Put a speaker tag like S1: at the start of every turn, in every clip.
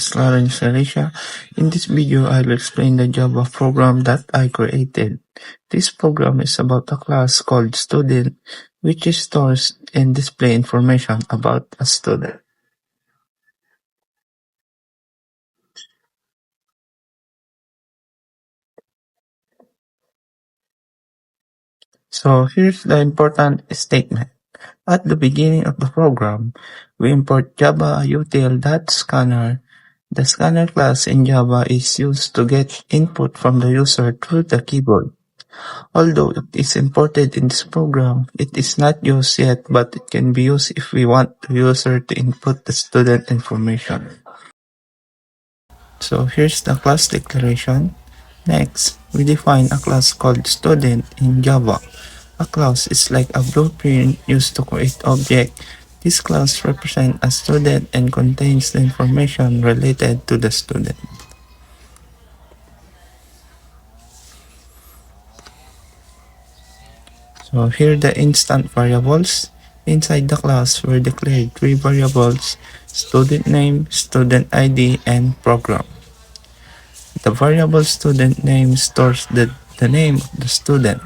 S1: is Lawrence Alicia. In this video, I will explain the Java program that I created. This program is about a class called Student, which stores and displays information about a student. So here's the important statement. At the beginning of the program, we import Java util.scanner. The scanner class in Java is used to get input from the user through the keyboard. Although it is imported in this program, it is not used yet, but it can be used if we want the user to input the student information. So here's the class declaration. Next, we define a class called student in Java. A class is like a blueprint used to create object. This class represents a student and contains the information related to the student. So here the instant variables. Inside the class were declared three variables: student name, student ID, and program. The variable student name stores the name of the student,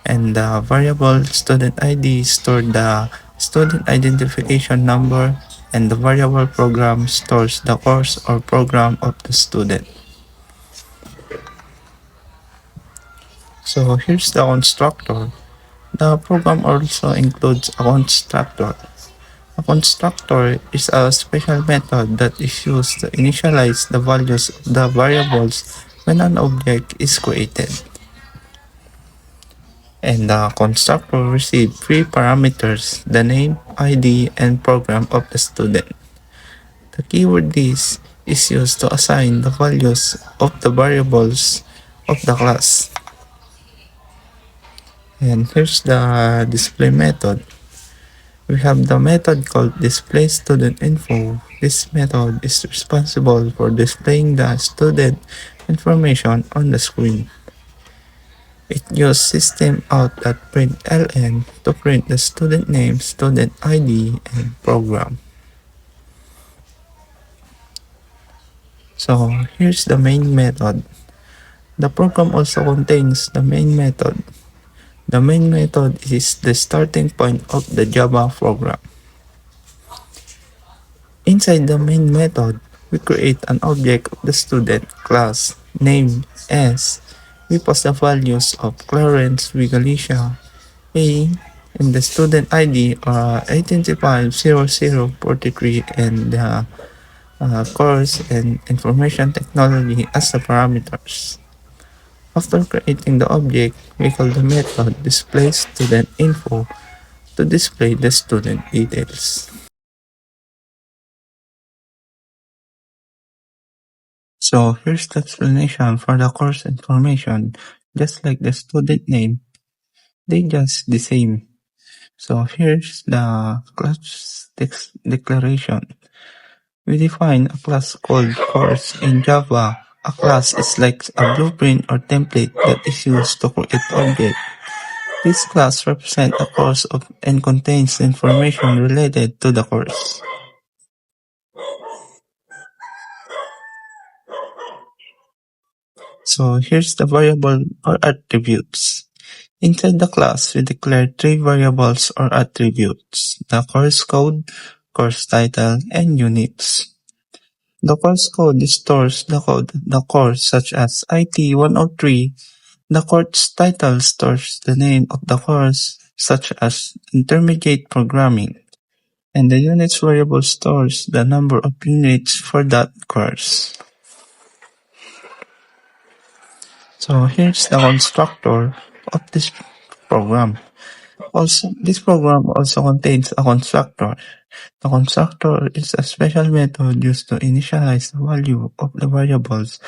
S1: and the variable student ID stores the student identification number, and the variable program stores the course or program of the student. So here's the constructor. The program also includes a constructor. A constructor is a special method that is used to initialize the values of the variables when an object is created. And the constructor receives three parameters: the name, ID, and program of the student. The keyword "this" is used to assign the values of the variables of the class. And here's the display method. We have the method called displayStudentInfo. This method is responsible for displaying the student information on the screen. It uses systemout.println to print the student name, student ID, and program. So here's the main method. The program also contains the main method. The main method is the starting point of the Java program. Inside the main method, we create an object of the student class, name S. We pass the values of Clarence V. Galicia, A, and the student ID are 8500043, and the course and information technology as the parameters. After creating the object, we call the method displayStudentInfo to display the student details. So here's the explanation for the course information. Just like the student name, they just the same. So here's the class declaration. We define a class called course in Java. A class is like a blueprint or template that is used to create objects. This class represents a course and contains information related to the course. So here's the variable or attributes. Inside the class, we declare three variables or attributes: the course code, course title, and units. The course code stores the course such as IT 103. The course title stores the name of the course such as Intermediate Programming. And the units variable stores the number of units for that course. So here's the constructor of this program. This program also contains a constructor. The constructor is a special method used to initialize the value of the variables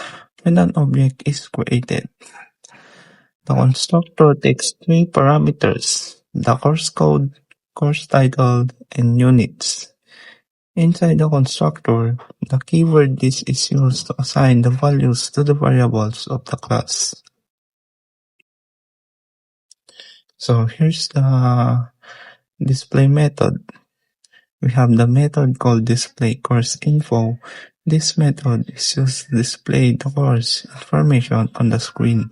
S1: when an object is created. The constructor takes three parameters: the course code, course title, and units. Inside the constructor, the keyword "this" is used to assign the values to the variables of the class. So here's the display method. We have the method called displayCourseInfo. This method is used to display the course information on the screen.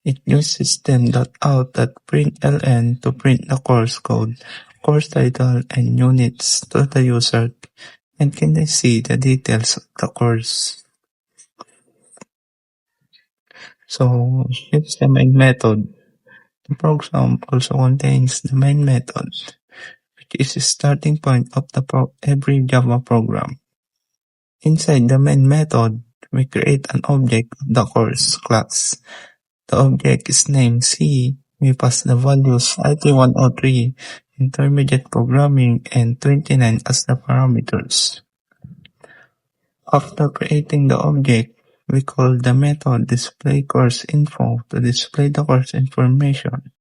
S1: It uses system.out.println to print the course code, course title, and units to the user and can they see the details of the course. So here's the main method. The program also contains the main method, which is the starting point of every Java program. Inside the main method, we create an object of the course class. The object is named C. We pass the values IT103, intermediate programming, and 29 as the parameters. After creating the object, we call the method displayCourseInfo to display the course information.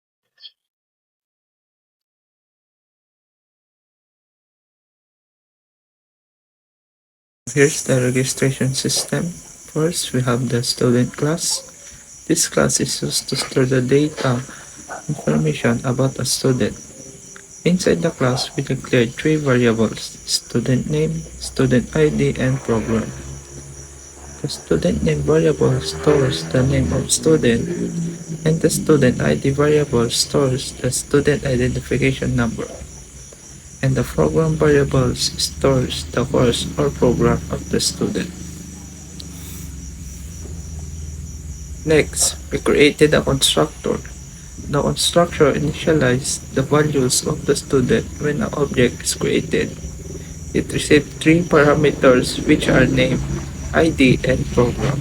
S1: Here's the registration system. First, we have the student class. This class is used to store the data information about a student. Inside the class, we declare three variables: student name, student ID, and program. The student name variable stores the name of student, and the student ID variable stores the student identification number. And the program variable stores the course or program of the student. Next, we created a constructor. The constructor initializes the values of the student when an object is created. It receives three parameters which are name, ID, and program.